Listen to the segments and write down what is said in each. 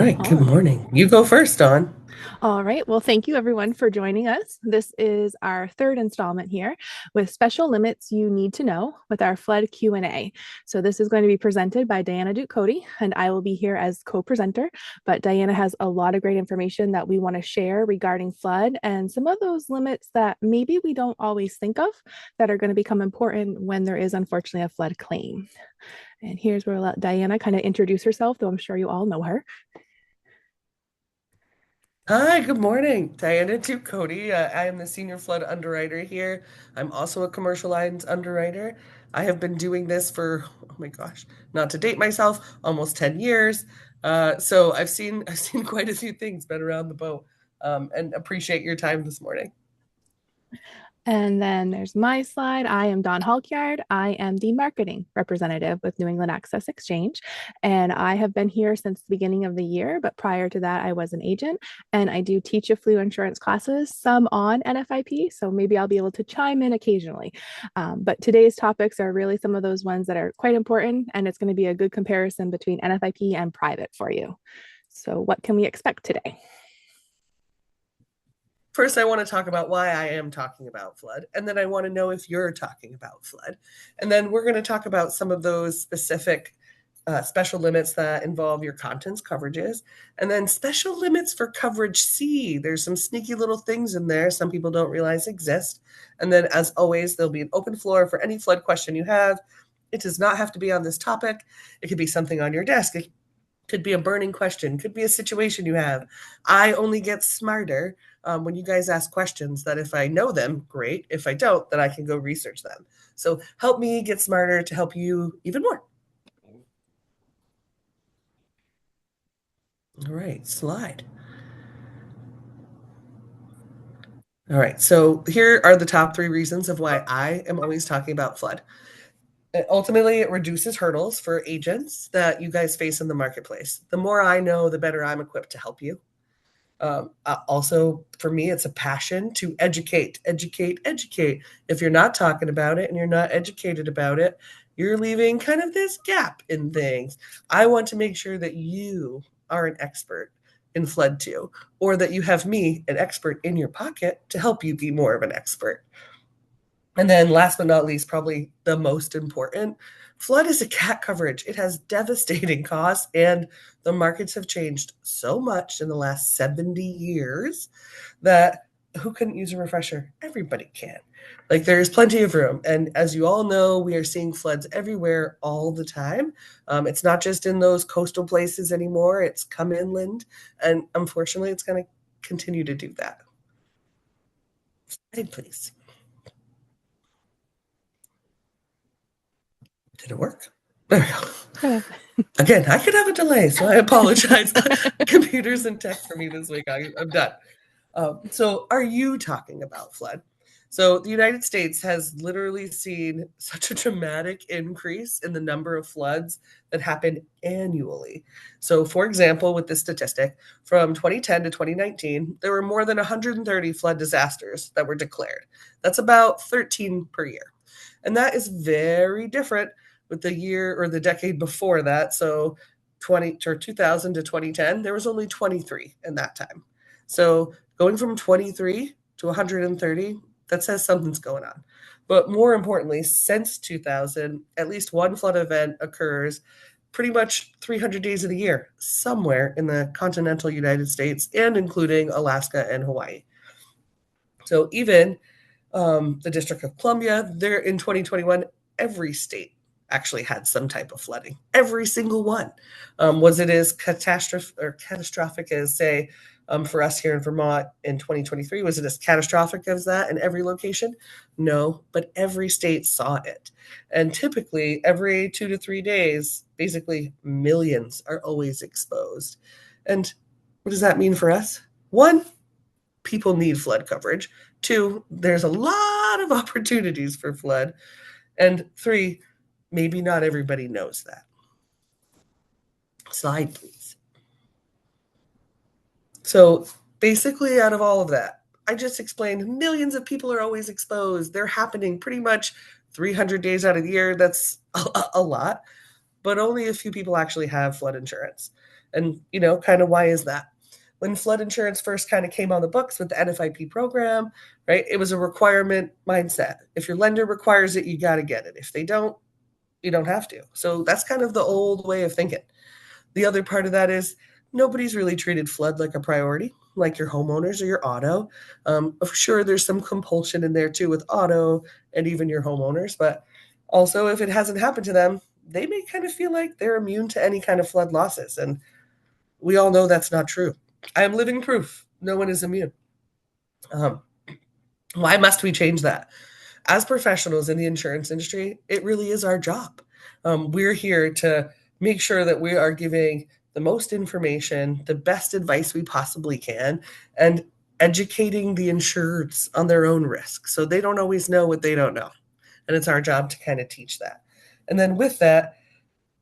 right, good morning. You go first, Dawn. All right. Well, thank you everyone for joining us. This is our third installment here with special limits you need to know with our flood Q&A. So this is going to be presented by Diana Duke-Cody, and I will be here as co-presenter, but Diana has a lot of great information that we want to share regarding flood and some of those limits that maybe we don't always think of that are going to become important when there is unfortunately a flood claim. And here's where I'll let Diana kind of introduce herself, though I'm sure you all know her. Hi, good morning. Diana Duke-Cody. I am the Senior Flood Underwriter here. I'm also a commercial lines underwriter. I have been doing this for, oh my gosh, not to date myself, almost 10 years. So I've seen quite a few things, been around the boat, and appreciate your time this morning. And then there's my slide. I am Dawn Halkyard. I am the marketing representative with New England Access Exchange. And I have been here since the beginning of the year. But prior to that, I was an agent and I do teach a flu insurance classes, some on NFIP. So maybe I'll be able to chime in occasionally. But today's topics are really some of those ones that are quite important. And it's going to be a good comparison between NFIP and private for you. So, what can we expect today? First, I want to talk about why I am talking about flood, and then I want to know if you're talking about flood. And then we're going to talk about some of those specific special limits that involve your contents coverages, and then special limits for coverage C. There's some sneaky little things in there some people don't realize exist. And then, as always, there'll be an open floor for any flood question you have. It does not have to be on this topic. It could be something on your desk. It could be a burning question, could be a situation you have. I only get smarter when you guys ask questions that if I know them, great. If I don't, then I can go research them. So help me get smarter to help you even more. All right, slide. All right, so here are the top three reasons of why I am always talking about flood. Ultimately, it reduces hurdles for agents that you guys face in the marketplace. The more I know, the better I'm equipped to help you. Also, for me, it's a passion to educate, educate, educate. If you're not talking about it and you're not educated about it, you're leaving kind of this gap in things. I want to make sure that you are an expert in flood too, or that you have me, an expert in your pocket, to help you be more of an expert. And then, last but not least, probably the most important, flood is a cat coverage. It has devastating costs, and the markets have changed so much in the last 70 years that who couldn't use a refresher? Everybody can. Like, there's plenty of room. And as you all know, we are seeing floods everywhere all the time. It's not just in those coastal places anymore, it's come inland. And unfortunately, it's going to continue to do that. Slide, please. Did it work? There we go. Again, I could have a delay, so I apologize. Computers and tech for me this week. I'm done. So, are you talking about flood? So, the United States has literally seen such a dramatic increase in the number of floods that happen annually. So, for example, with this statistic, from 2010 to 2019, there were more than 130 flood disasters that were declared. That's about 13 per year. And that is very different with the year or the decade before that. So 20 or 2000 to 2010, there was only 23 in that time. So going from 23 to 130, that says something's going on. But more importantly, since 2000, at least one flood event occurs pretty much 300 days of the year somewhere in the continental United States and including Alaska and Hawaii. So even the District of Columbia, there in 2021, every state actually had some type of flooding. Every single one. Was it as catastrophic as, say, for us here in Vermont in 2023? Was it as catastrophic as that in every location? No, but every state saw it. And typically, every 2 to 3 days, basically millions are always exposed. And what does that mean for us? One, people need flood coverage. Two, there's a lot of opportunities for flood. And three, maybe not everybody knows that. Slide, please. So basically, out of all of that, I just explained millions of people are always exposed. They're happening pretty much 300 days out of the year. That's a lot. but only a few people actually have flood insurance. And, kind of why is that? When flood insurance first kind of came on the books with the NFIP program, right, it was a requirement mindset. If your lender requires it, you got to get it. If they don't, you don't have to. So that's kind of the old way of thinking. The other part of that is nobody's really treated flood like a priority, like your homeowners or your auto. Sure, there's some compulsion in there too with auto and even your homeowners, but also if it hasn't happened to them, they may kind of feel like they're immune to any kind of flood losses. And we all know that's not true. I am living proof. No one is immune. Why must we change that? As professionals in the insurance industry, it really is our job. We're here to make sure that we are giving the most information, the best advice we possibly can, and educating the insureds on their own risk. So they don't always know what they don't know. And it's our job to kind of teach that. And then with that,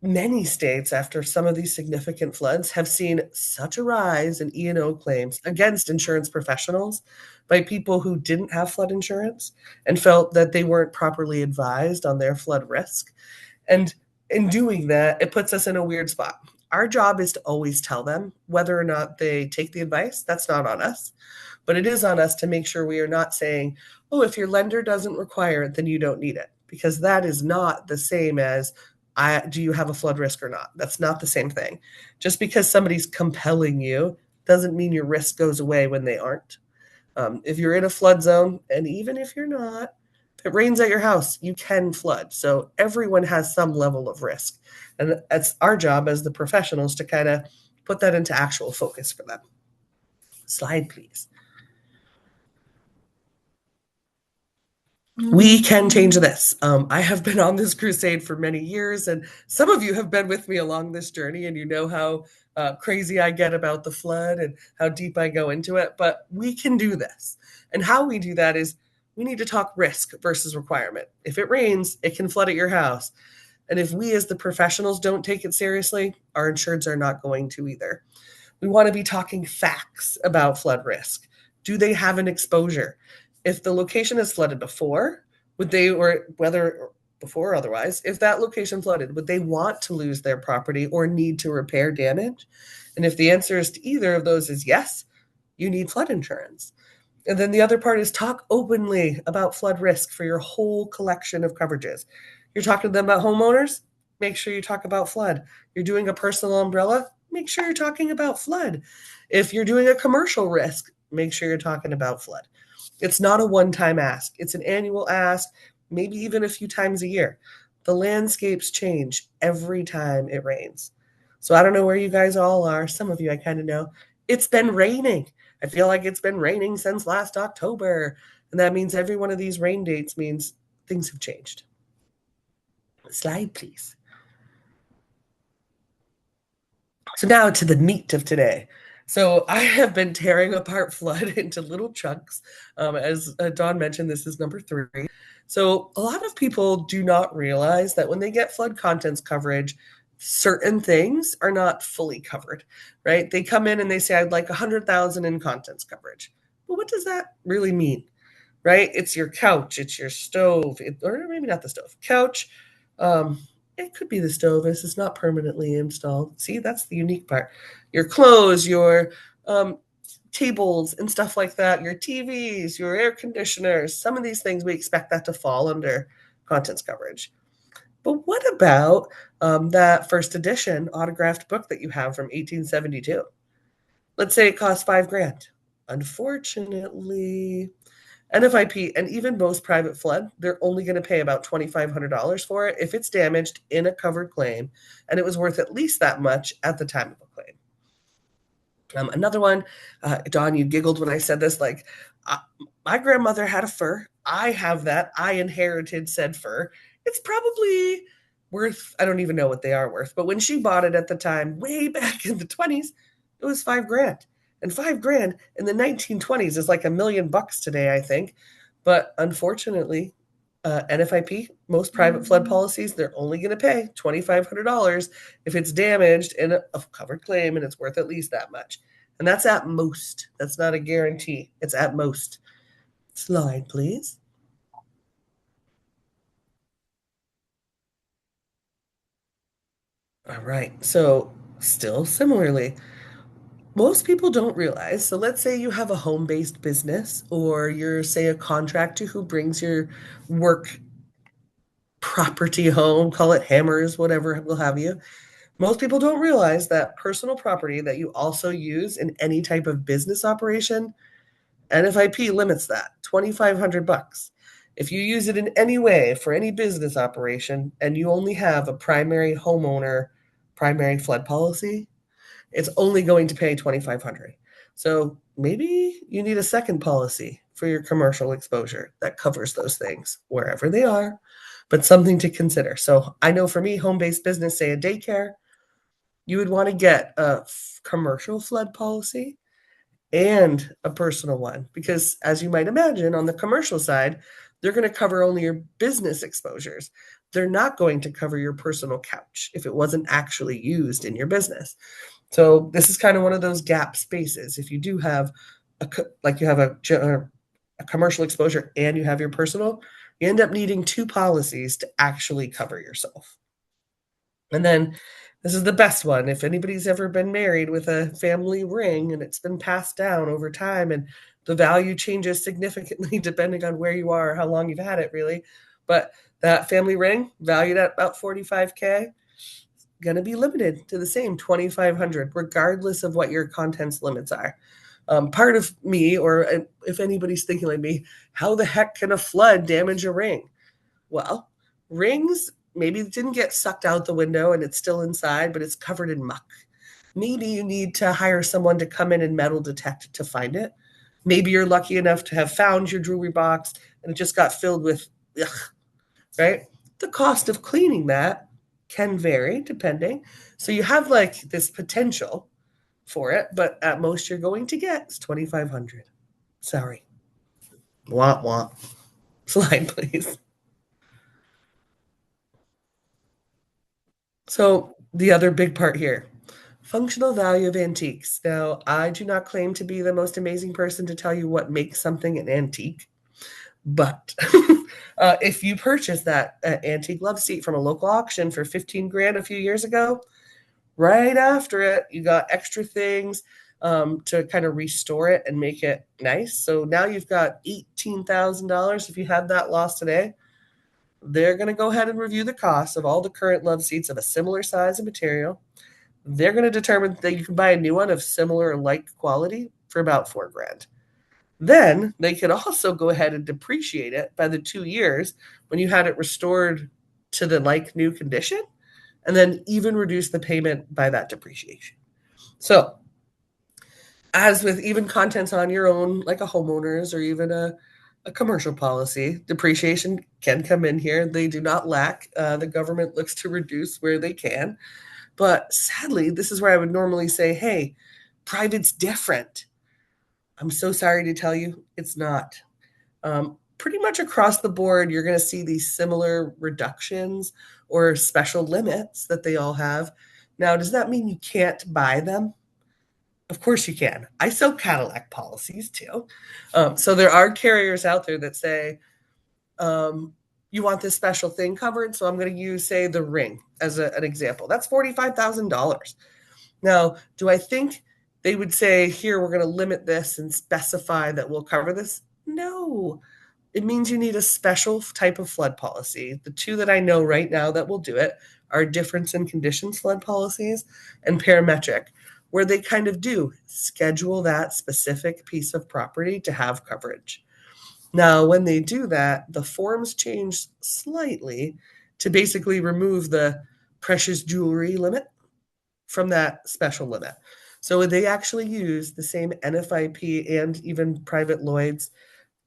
many states, after some of these significant floods, have seen such a rise in E&O claims against insurance professionals by people who didn't have flood insurance and felt that they weren't properly advised on their flood risk. And in doing that, it puts us in a weird spot. Our job is to always tell them whether or not they take the advice. That's not on us. But it is on us to make sure we are not saying, oh, if your lender doesn't require it, then you don't need it. Because that is not the same as, do you have a flood risk or not? That's not the same thing. Just because somebody's compelling you doesn't mean your risk goes away when they aren't. If you're in a flood zone, and even if you're not, if it rains at your house, you can flood. So everyone has some level of risk. And it's our job as the professionals to kind of put that into actual focus for them. Slide, please. We can change this. I have been on this crusade for many years, and some of you have been with me along this journey, and you know how crazy I get about the flood and how deep I go into it. But we can do this. And how we do that is we need to talk risk versus requirement. If it rains, it can flood at your house. And if we as the professionals don't take it seriously, our insureds are not going to either. We want to be talking facts about flood risk. Do they have an exposure? If the location has flooded before, would they, or whether before or otherwise, if that location flooded, would they want to lose their property or need to repair damage? And if the answer is to either of those is yes, you need flood insurance. And then the other part is talk openly about flood risk for your whole collection of coverages. You're talking to them about homeowners, make sure you talk about flood. You're doing a personal umbrella, make sure you're talking about flood. If you're doing a commercial risk, make sure you're talking about flood. It's not a one-time ask. It's an annual ask, maybe even a few times a year. The landscapes change every time it rains. So I don't know where you guys all are. Some of you I kind of know. It's been raining. I feel like it's been raining since last October. And that means every one of these rain dates means things have changed. Slide, please. So now to the meat of today. So I have been tearing apart flood into little chunks. As Dawn mentioned, this is number 3. So a lot of people do not realize that when they get flood contents coverage, certain things are not fully covered, right? They come in and they say, I'd like 100,000 in contents coverage. Well, what does that really mean, right? It's your couch, it's your stove, or maybe not the stove, couch. It could be the stove. This is not permanently installed. See, that's the unique part. Your clothes, your tables and stuff like that, your TVs, your air conditioners, some of these things we expect that to fall under contents coverage. But what about that first edition autographed book that you have from 1872? Let's say it costs $5,000. Unfortunately, NFIP and even most private flood, they're only going to pay about $2,500 for it if it's damaged in a covered claim and it was worth at least that much at the time of a claim. Another one, Dawn, you giggled when I said this, like, my grandmother had a fur. I have that. I inherited said fur. It's probably worth, I don't even know what they are worth, but when she bought it at the time, way back in the 20s, it was $5,000. And $5,000 in the 1920s is like $1 million today, I think. But unfortunately, NFIP, most private flood policies, they're only going to pay $2,500 if it's damaged in a covered claim and it's worth at least that much. And that's at most. That's not a guarantee. It's at most. Slide, please. All right. So, still similarly, most people don't realize. So, let's say you have a home based business, or you're, say, a contractor who brings your work property home, call it hammers, whatever will have you. Most people don't realize that personal property that you also use in any type of business operation, NFIP limits that 2,500 bucks. If you use it in any way for any business operation and you only have a primary homeowner primary flood policy, it's only going to pay 2,500. So maybe you need a second policy for your commercial exposure that covers those things wherever they are, but something to consider. So I know for me, home-based business, say a daycare, you would want to get a commercial flood policy and a personal one because, as you might imagine, on the commercial side, they're going to cover only your business exposures. They're not going to cover your personal couch if it wasn't actually used in your business. So this is kind of one of those gap spaces. If you do have like you have a commercial exposure and you have your personal, you end up needing two policies to actually cover yourself. And then this is the best one. If anybody's ever been married with a family ring and it's been passed down over time and the value changes significantly depending on where you are, how long you've had it, really. But that family ring valued at about 45K, going to be limited to the same 2,500, regardless of what your contents limits are. Part of me, or if anybody's thinking like me, how the heck can a flood damage a ring? Well, rings maybe didn't get sucked out the window and it's still inside, but it's covered in muck. Maybe you need to hire someone to come in and metal detect to find it. Maybe you're lucky enough to have found your jewelry box and it just got filled with, ugh, right? The cost of cleaning that can vary depending. So you have like this potential for it, but at most you're going to get is 2,500. Sorry. Womp womp. Slide, please. So the other big part here, functional value of antiques. Now, I do not claim to be the most amazing person to tell you what makes something an antique, but if you purchase that antique love seat from a local auction for 15 grand a few years ago, right after it, you got extra things to kind of restore it and make it nice. So now you've got $18,000 if you had that lost today. They're going to go ahead and review the cost of all the current love seats of a similar size and material. They're going to determine that you can buy a new one of similar or like quality for about 4 grand. Then they could also go ahead and depreciate it by the 2 years when you had it restored to the like new condition, and then even reduce the payment by that depreciation. So, as with even contents on your own, like a homeowner's or even a commercial policy, depreciation can come in here. They do not lack. The government looks to reduce where they can. But sadly, this is where I would normally say, hey, private's different. I'm so sorry to tell you, it's not. Pretty much across the board, you're going to see these similar reductions or special limits that they all have. Now, does that mean you can't buy them? Of course you can. I sell Cadillac policies too. So there are carriers out there that say, you want this special thing covered. So I'm going to use, say, the ring as an example. That's $45,000. Now, do I think they would say, here, we're going to limit this and specify that we'll cover this? No. It means you need a special type of flood policy. The two that I know right now that will do it are difference in conditions flood policies and parametric, where they kind of do schedule that specific piece of property to have coverage. Now, when they do that, the forms change slightly to basically remove the precious jewelry limit from that special limit. So they actually use the same NFIP and even private Lloyd's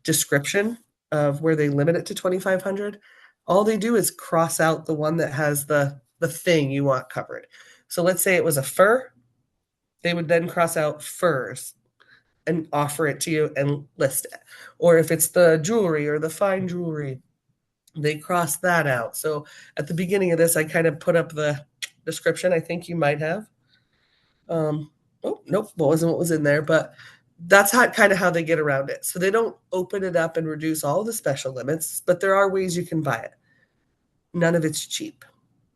description of where they limit it to 2,500. All they do is cross out the one that has the thing you want covered. So let's say it was a fur, they would then cross out furs and offer it to you and list it. Or if it's the jewelry or the fine jewelry, they cross that out. So at the beginning of this, I kind of put up the description. I think you might have. Oh, nope, what wasn't what was in there, but that's how kind of how they get around it. So they don't open it up and reduce all the special limits, but there are ways you can buy it. None of it's cheap.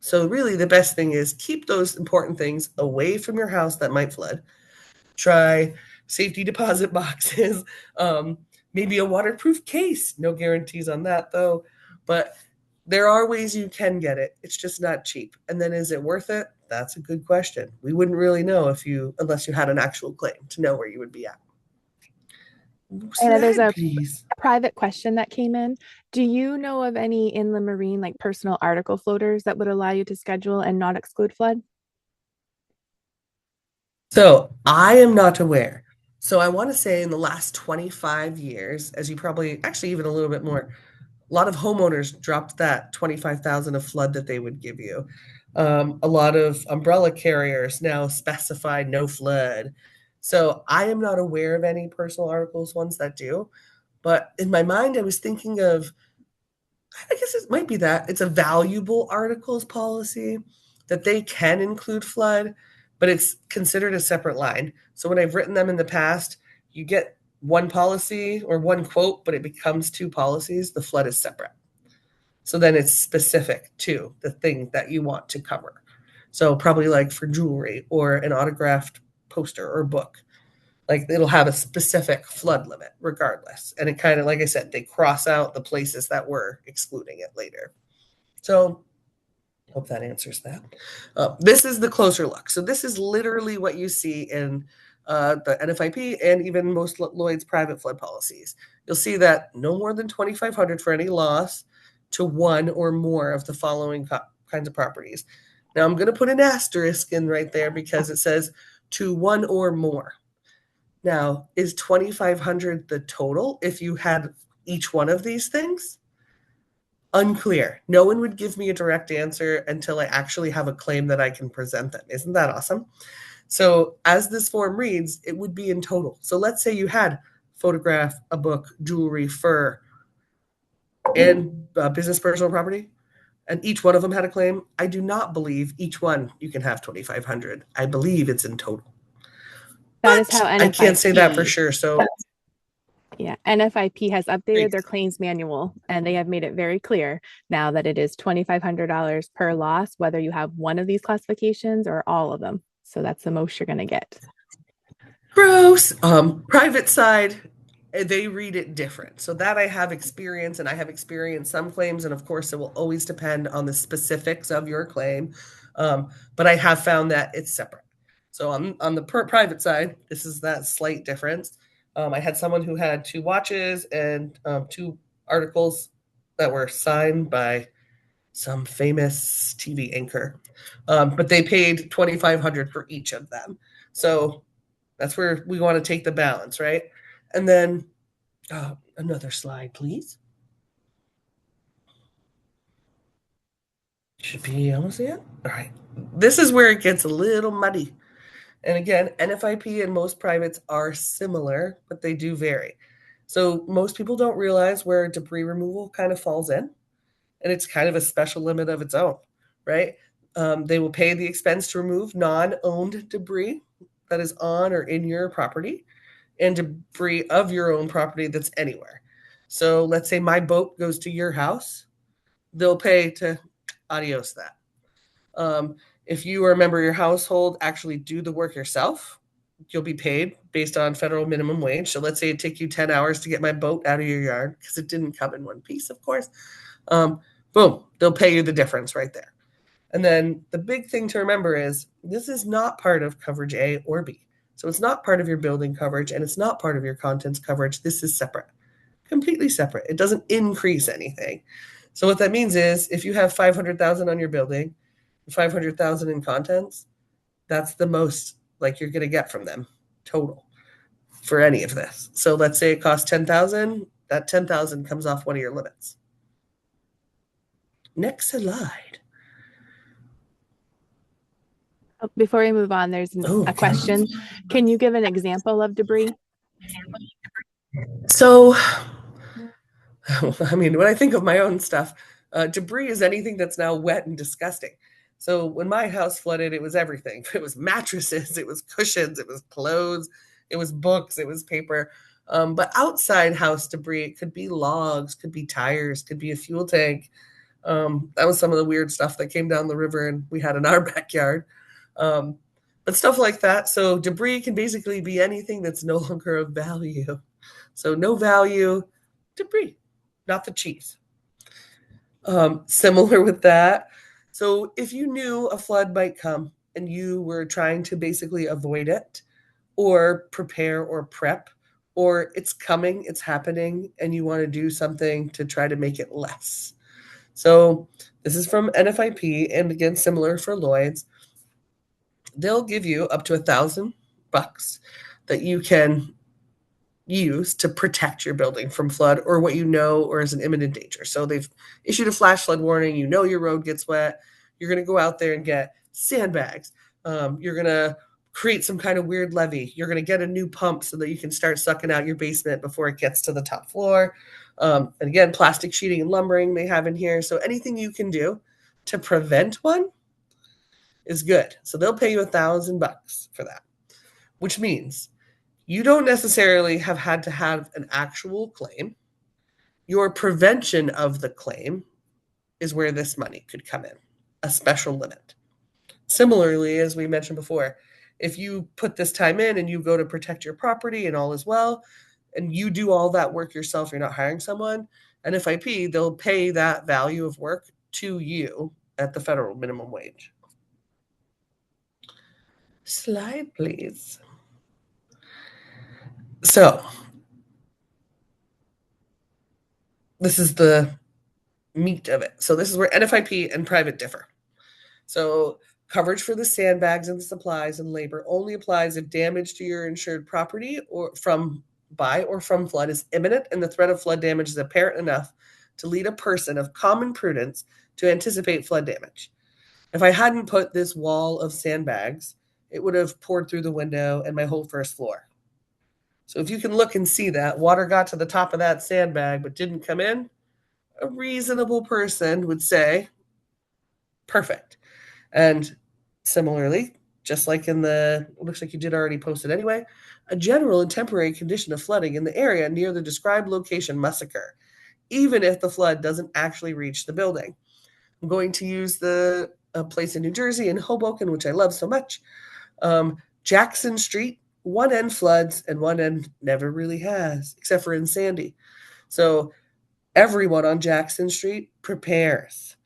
So really the best thing is keep those important things away from your house that might flood. Try safety deposit boxes, maybe a waterproof case. No guarantees on that though, but there are ways you can get it. It's just not cheap. And then is it worth it? That's a good question. We wouldn't really know unless you had an actual claim to know where you would be at. Anna, there's Slide, please. a private question that came in. Do you know of any inland marine, like personal article floaters that would allow you to schedule and not exclude flood? So I am not aware. So I want to say in the last 25 years, as you probably actually even a little bit more, a lot of homeowners dropped that 25,000 of flood that they would give you. A lot of umbrella carriers now specify no flood. So I am not aware of any personal articles ones that do. But in my mind, I was thinking of, I guess it might be that it's a valuable articles policy that they can include flood, but it's considered a separate line. So when I've written them in the past, you get one policy or one quote, but it becomes two policies. The flood is separate. So then it's specific to the thing that you want to cover. So probably like for jewelry or an autographed poster or book, like it'll have a specific flood limit regardless. And it kind of, like I said, they cross out the places that were excluding it later. So hope that answers that. This is the closer look. So this is literally what you see in the NFIP and even most Lloyd's private flood policies. You'll see that no more than 2,500 for any loss to one or more of the following kinds of properties. Now I'm going to put an asterisk in right there because it says to one or more. Now, is 2,500 the total if you had each one of these things? Unclear. No one would give me a direct answer until I actually have a claim that I can present them. Isn't that awesome? So, as this form reads, it would be in total. So, let's say you had photograph, a book, jewelry, fur, and business personal property, and each one of them had a claim. I do not believe each one you can have 2,500. I believe it's in total. That is how I can't say that for sure. So, yeah, NFIP has updated their claims manual and they have made it very clear now that it is $2,500 per loss, whether you have one of these classifications or all of them. So that's the most you're going to get. Gross. Private side, they read it different. So that I have experience, and I have experienced some claims, and of course, it will always depend on the specifics of your claim. But I have found that it's separate. So on the private side, this is that slight difference. I had someone who had two watches and two articles that were signed by some famous TV anchor, but they paid 2,500 for each of them. So that's where we want to take the balance, right? And then another slide, please. Should be almost it. All right. This is where it gets a little muddy. And again, NFIP and most privates are similar, but they do vary. So most people don't realize where debris removal kind of falls in, and it's kind of a special limit of its own, right? They will pay the expense to remove non-owned debris that is on or in your property and debris of your own property that's anywhere. So let's say my boat goes to your house, they'll pay to adios that. If you or a member of your household actually do the work yourself, you'll be paid based on federal minimum wage. So let's say it took you 10 hours to get my boat out of your yard because it didn't come in one piece, of course. Boom, they'll pay you the difference right there. And then the big thing to remember is this is not part of coverage A or B. So it's not part of your building coverage and it's not part of your contents coverage. This is separate, completely separate. It doesn't increase anything. So what that means is if you have 500,000 on your building, 500,000 in contents, that's the most like you're going to get from them total for any of this. So let's say it costs 10,000, that 10,000 comes off one of your limits. Next slide. Before we move on, there's a question. Can you give an example of debris? So, I mean, when I think of my own stuff, debris is anything that's now wet and disgusting. So when my house flooded, it was everything. It was mattresses, it was cushions, it was clothes, it was books, it was paper. But outside house debris, it could be logs, could be tires, could be a fuel tank, That was some of the weird stuff that came down the river and we had in our backyard. But stuff like that. So debris can basically be anything that's no longer of value. So no value, debris, not the cheese. Similar with that. So if you knew a flood might come and you were trying to basically avoid it or prepare or prep, or it's coming, it's happening, and you want to do something to try to make it less. So this is from NFIP, and again, similar for Lloyd's. They'll give you up to $1,000 that you can use to protect your building from flood or what you know or is an imminent danger. So they've issued a flash flood warning. You know your road gets wet. You're going to go out there and get sandbags. You're going to create some kind of weird levee. You're going to get a new pump so that you can start sucking out your basement before it gets to the top floor. And again, plastic sheeting and lumbering they have in here. So anything you can do to prevent one is good. So they'll pay you $1,000 for that, which means you don't necessarily have had to have an actual claim. Your prevention of the claim is where this money could come in, a special limit. Similarly, as we mentioned before, if you put this time in and you go to protect your property and all is well, and you do all that work yourself, you're not hiring someone, NFIP, they'll pay that value of work to you at the federal minimum wage. Slide, please. So this is the meat of it. So this is where NFIP and private differ. So coverage for the sandbags and the supplies and labor only applies if damage to your insured property or from flood is imminent and the threat of flood damage is apparent enough to lead a person of common prudence to anticipate flood damage. If I hadn't put this wall of sandbags, it would have poured through the window and my whole first floor. So if you can look and see that water got to the top of that sandbag but didn't come in, a reasonable person would say, perfect. And similarly, just like in the, looks like you did already post it anyway, a general and temporary condition of flooding in the area near the described location must occur, even if the flood doesn't actually reach the building. I'm going to use a place in New Jersey in Hoboken, which I love so much. Jackson Street, one end floods and one end never really has, except for in Sandy. So everyone on Jackson Street prepares.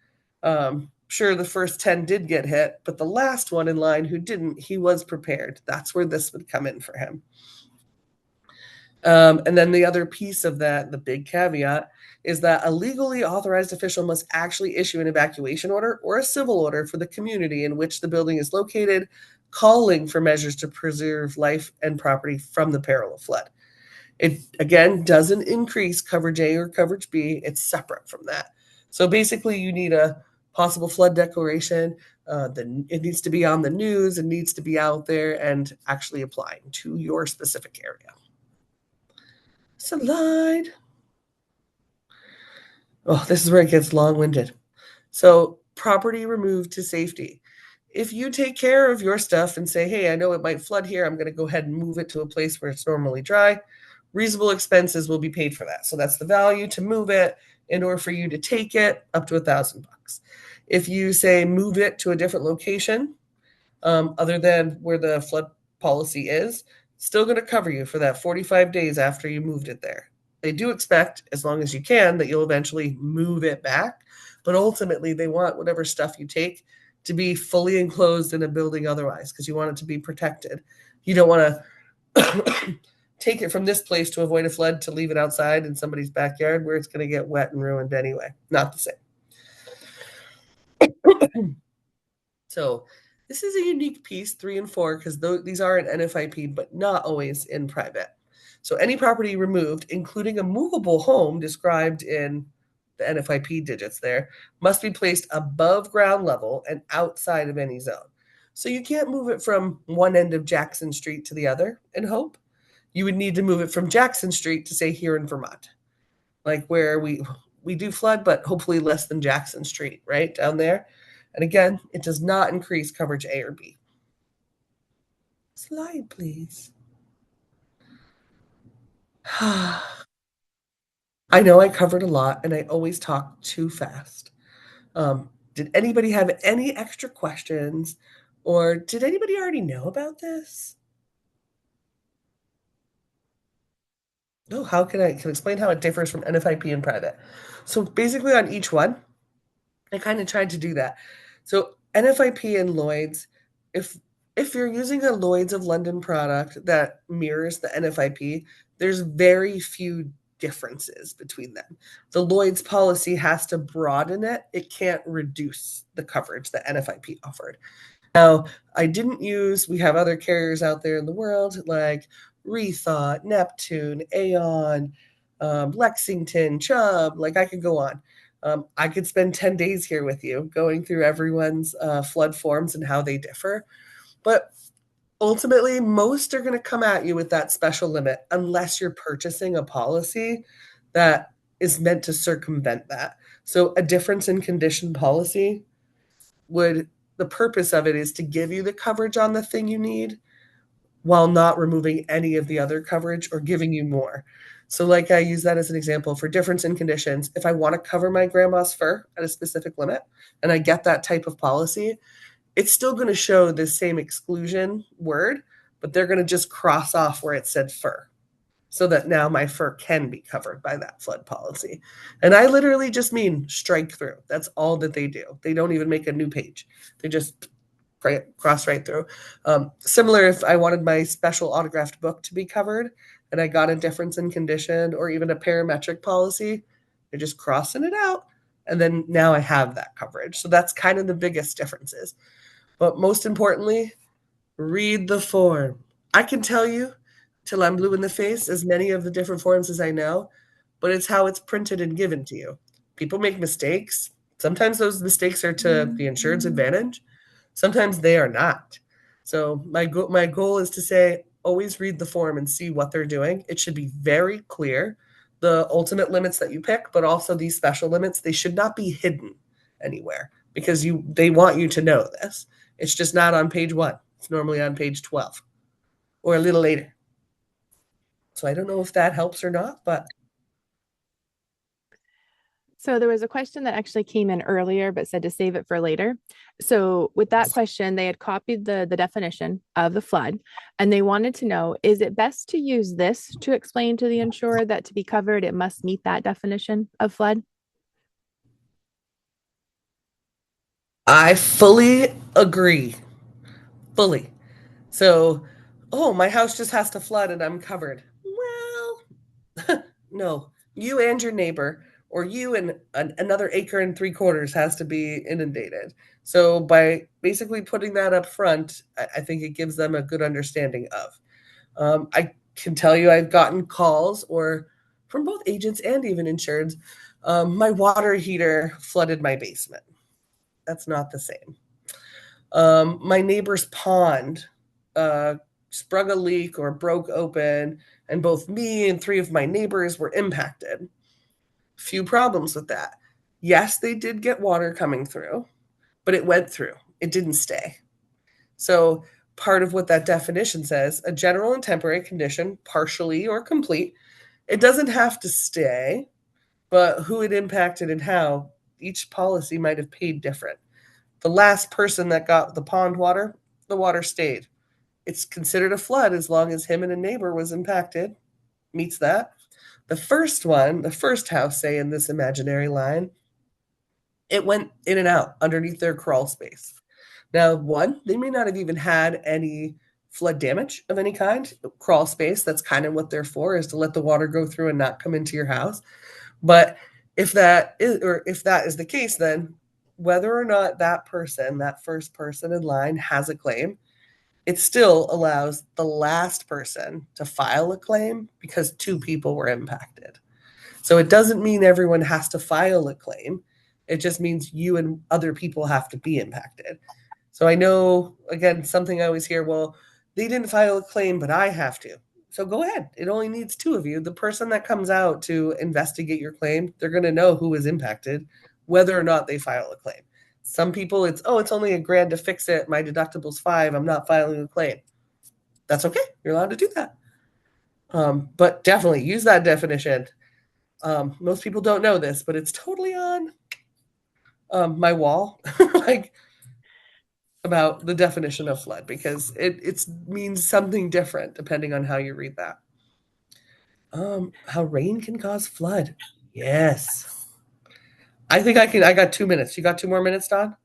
Sure, the first 10 did get hit, but the last one in line who didn't, he was prepared. That's where this would come in for him. And then the other piece of that, the big caveat, is that a legally authorized official must actually issue an evacuation order or a civil order for the community in which the building is located, calling for measures to preserve life and property from the peril of flood. It, again, doesn't increase coverage A or coverage B. It's separate from that. So basically, you need a possible flood declaration. It needs to be on the news. It needs to be out there and actually applying to your specific area. Slide. Oh, this is where it gets long-winded. So property removed to safety. If you take care of your stuff and say, hey, I know it might flood here, I'm going to go ahead and move it to a place where it's normally dry, reasonable expenses will be paid for that. So that's the value to move it in order for you to take it up to $1,000. If you say move it to a different location, other than where the flood policy is, still going to cover you for that 45 days after you moved it there. They do expect, as long as you can, that you'll eventually move it back. But ultimately, they want whatever stuff you take to be fully enclosed in a building otherwise, because you want it to be protected. You don't want to take it from this place to avoid a flood to leave it outside in somebody's backyard where it's going to get wet and ruined anyway. Not the same. So this is a unique piece, 3 and 4, because these are in NFIP, but not always in private. So any property removed, including a movable home described in the NFIP digits there, must be placed above ground level and outside of any zone. So you can't move it from one end of Jackson Street to the other in Hope. You would need to move it from Jackson Street to, say, here in Vermont, like where we do flood, but hopefully less than Jackson Street, right down there. And again, it does not increase coverage A or B. Slide, please. I know I covered a lot and I always talk too fast. Did anybody have any extra questions, or did anybody already know about this? No, how can I can explain how it differs from NFIP and private? So basically on each one, I kind of tried to do that. So NFIP and Lloyd's, if if you're using a Lloyd's of London product that mirrors the NFIP, there's very few differences between them. The Lloyd's policy has to broaden it. It can't reduce the coverage that NFIP offered. Now, we have other carriers out there in the world like Rethought, Neptune, Aon, Lexington, Chubb, like I could go on. I could spend 10 days here with you going through everyone's flood forms and how they differ. But ultimately, most are going to come at you with that special limit unless you're purchasing a policy that is meant to circumvent that. So, a difference in condition policy would the purpose of it is to give you the coverage on the thing you need while not removing any of the other coverage or giving you more. So, like I use that as an example for difference in conditions. If I want to cover my grandma's fur at a specific limit and I get that type of policy, it's still going to show the same exclusion word, but they're going to just cross off where it said fur so that now my fur can be covered by that flood policy. And I literally just mean strike through. That's all that they do. They don't even make a new page. They just cross right through. Similar if I wanted my special autographed book to be covered and I got a difference in condition or even a parametric policy, they're just crossing it out. And then now I have that coverage. So that's kind of the biggest differences. But most importantly, read the form. I can tell you till I'm blue in the face as many of the different forms as I know, but it's how it's printed and given to you. People make mistakes. Sometimes those mistakes are to the insured's advantage. Sometimes they are not. So my goal is to say always read the form and see what they're doing. It should be very clear the ultimate limits that you pick, but also these special limits, they should not be hidden anywhere because they want you to know this. It's just not on page 1. It's normally on page 12 or a little later. So I don't know if that helps or not, but So there was a question that actually came in earlier, but said to save it for later. So with that question, they had copied the definition of the flood, and they wanted to know, is it best to use this to explain to the insurer that to be covered, it must meet that definition of flood? I fully agree. Fully. So, oh, my house just has to flood and I'm covered. Well, no, you and your neighbor, or you and another acre and 3/4 has to be inundated. So by basically putting that up front, I think it gives them a good understanding of. I can tell you I've gotten calls or from both agents and even insureds. My water heater flooded my basement. That's not the same. My neighbor's pond sprung a leak or broke open, and both me and 3 of my neighbors were impacted. Few problems with that. Yes, they did get water coming through, but it went through. It didn't stay. So, part of what that definition says, a general and temporary condition, partially or complete, it doesn't have to stay, but who it impacted and how, each policy might have paid different. The last person that got the pond water, the water stayed. It's considered a flood as long as him and a neighbor was impacted. Meets that. The first one, the first house, say in this imaginary line, it went in and out underneath their crawl space. Now, one, they may not have even had any flood damage of any kind. Crawl space, that's kind of what they're for, is to let the water go through and not come into your house. But if that is the case, then whether or not that person, that first person in line, has a claim, it still allows the last person to file a claim because 2 people were impacted. So it doesn't mean everyone has to file a claim. It just means you and other people have to be impacted. So I know, again, something I always hear, well, they didn't file a claim, but I have to. So go ahead. It only needs 2 of you. The person that comes out to investigate your claim, they're going to know who is impacted, whether or not they file a claim. Some people, it's only $1,000 to fix it. My deductible's 5. I'm not filing a claim. That's okay. You're allowed to do that. But definitely use that definition. Most people don't know this, but it's totally on my wall, like about the definition of flood, because it means something different depending on how you read that. How rain can cause flood. Yes. I think I can. I got 2 minutes. You got 2 more minutes, Don?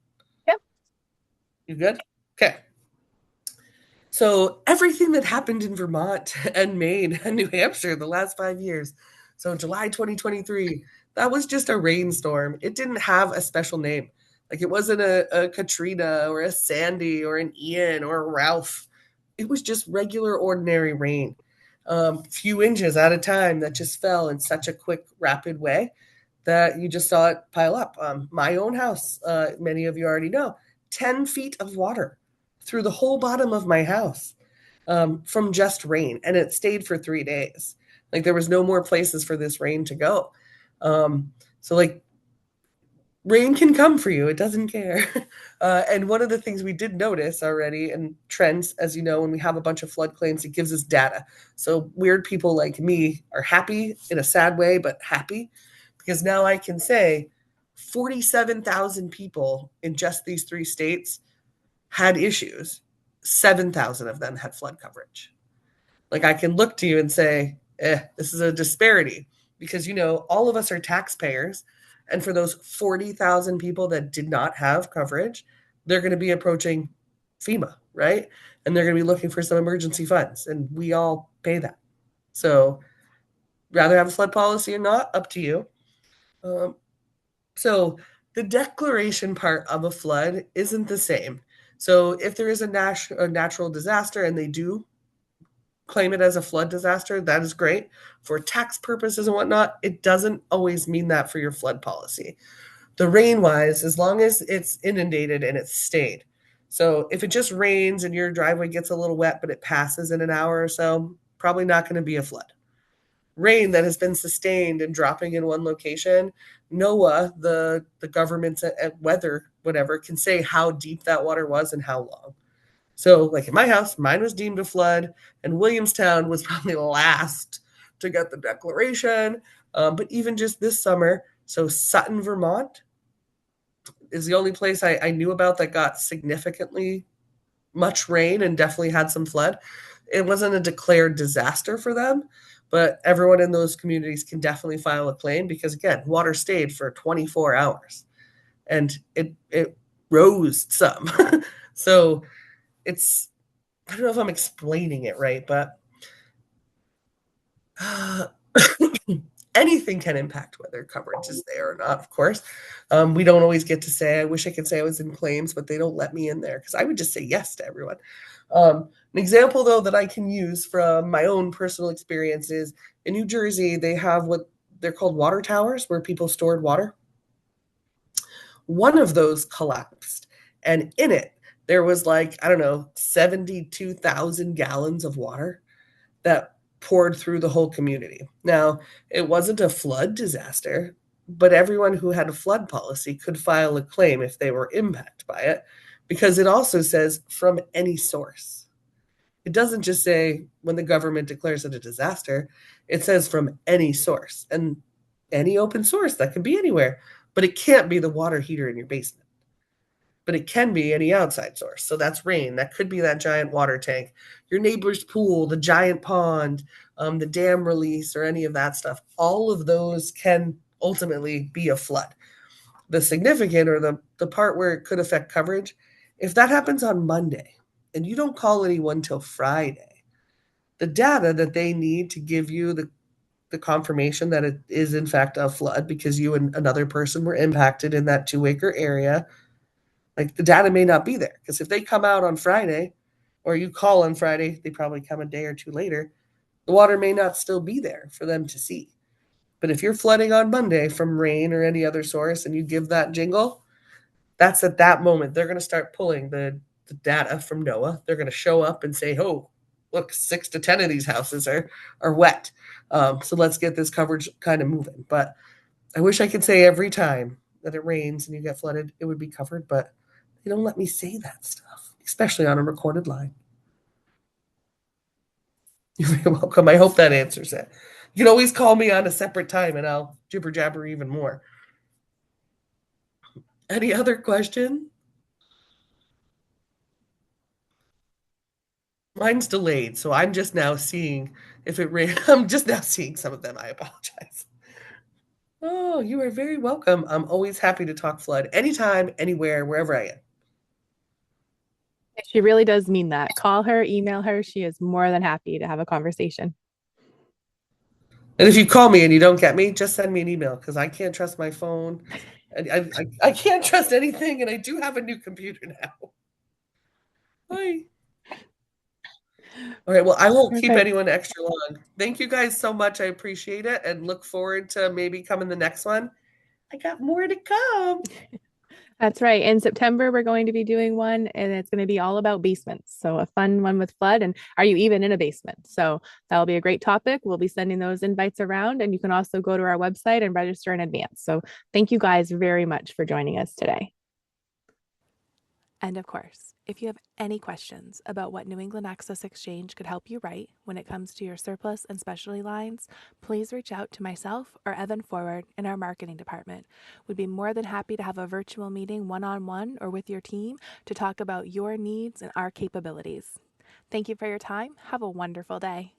Yep. You good? Okay. So everything that happened in Vermont and Maine and New Hampshire the last 5 years. So July 2023, that was just a rainstorm. It didn't have a special name. Like it wasn't a Katrina or a Sandy or an Ian or a Ralph. It was just regular, ordinary rain. Few inches at a time that just fell in such a quick, rapid way that you just saw it pile up. My own house, many of you already know, 10 feet of water through the whole bottom of my house from just rain. And it stayed for 3 days. Like there was no more places for this rain to go. So, like, rain can come for you. It doesn't care. And one of the things we did notice already, and trends, as you know, when we have a bunch of flood claims, it gives us data. So weird people like me are happy in a sad way, but happy because now I can say 47,000 people in just these 3 states had issues. 7,000 of them had flood coverage. Like I can look to you and say, this is a disparity because, you know, all of us are taxpayers. And for those 40,000 people that did not have coverage, they're going to be approaching FEMA, right? And they're going to be looking for some emergency funds. And we all pay that. So rather have a flood policy or not, up to you. So the declaration part of a flood isn't the same. So if there is a natural disaster and they do claim it as a flood disaster, that is great. For tax purposes and whatnot, it doesn't always mean that for your flood policy. The rain wise, as long as it's inundated and it's stayed. So if it just rains and your driveway gets a little wet, but it passes in an hour or so, probably not going to be a flood. Rain that has been sustained and dropping in one location, NOAA, the government's at weather, whatever, can say how deep that water was and how long. So, like in my house, mine was deemed a flood, and Williamstown was probably last to get the declaration. But even just this summer, so Sutton, Vermont is the only place I knew about that got significantly much rain and definitely had some flood. It wasn't a declared disaster for them, but everyone in those communities can definitely file a claim because, again, water stayed for 24 hours and it rose some. So it's, I don't know if I'm explaining it right, but anything can impact whether coverage is there or not, of course. We don't always get to say, I wish I could say I was in claims, but they don't let me in there because I would just say yes to everyone. An example, though, that I can use from my own personal experience is in New Jersey, they have what they're called water towers where people stored water. One of those collapsed, and in it, there was like, I don't know, 72,000 gallons of water that poured through the whole community. Now, it wasn't a flood disaster, but everyone who had a flood policy could file a claim if they were impacted by it because it also says from any source. It doesn't just say when the government declares it a disaster, it says from any source and any open source that can be anywhere, but it can't be the water heater in your basement. But it can be any outside source. So that's rain. That could be that giant water tank, your neighbor's pool, the giant pond, the dam release, or any of that stuff. All of those can ultimately be a flood. The significant or the part where it could affect coverage, if that happens on Monday and you don't call anyone till Friday, the data that they need to give you the confirmation that it is in fact a flood because you and another person were impacted in that 2 acre area, like the data may not be there because if they come out on Friday or you call on Friday, they probably come a day or two later. The water may not still be there for them to see. But if you're flooding on Monday from rain or any other source and you give that jingle, that's at that moment they're going to start pulling the data from NOAA. They're going to show up and say, oh, look, 6 to 10 of these houses are wet. So let's get this coverage kind of moving. But I wish I could say every time that it rains and you get flooded, it would be covered. But they don't let me say that stuff, especially on a recorded line. You're very welcome. I hope that answers it. You can always call me on a separate time and I'll jibber jabber even more. Any other question? Mine's delayed, so I'm just now seeing if it ran. I'm just now seeing some of them. I apologize. Oh, you are very welcome. I'm always happy to talk flood anytime, anywhere, wherever I am. She really does mean that. Call her, email her. She is more than happy to have a conversation. And if you call me and you don't get me, just send me an email because I can't trust my phone. And I can't trust anything, and I do have a new computer now. Bye. All right. Well, I won't keep Perfect. anyone extra long. Thank you guys so much. I appreciate it and look forward to maybe coming the next one. I got more to come. That's right. In September, we're going to be doing one, and it's going to be all about basements. So, a fun one with flood. And are you even in a basement? So, that'll be a great topic. We'll be sending those invites around, and you can also go to our website and register in advance. So, thank you guys very much for joining us today. And of course, if you have any questions about what New England Access Exchange could help you write when it comes to your surplus and specialty lines, please reach out to myself or Evan Forward in our marketing department. We'd be more than happy to have a virtual meeting one-on-one or with your team to talk about your needs and our capabilities. Thank you for your time. Have a wonderful day.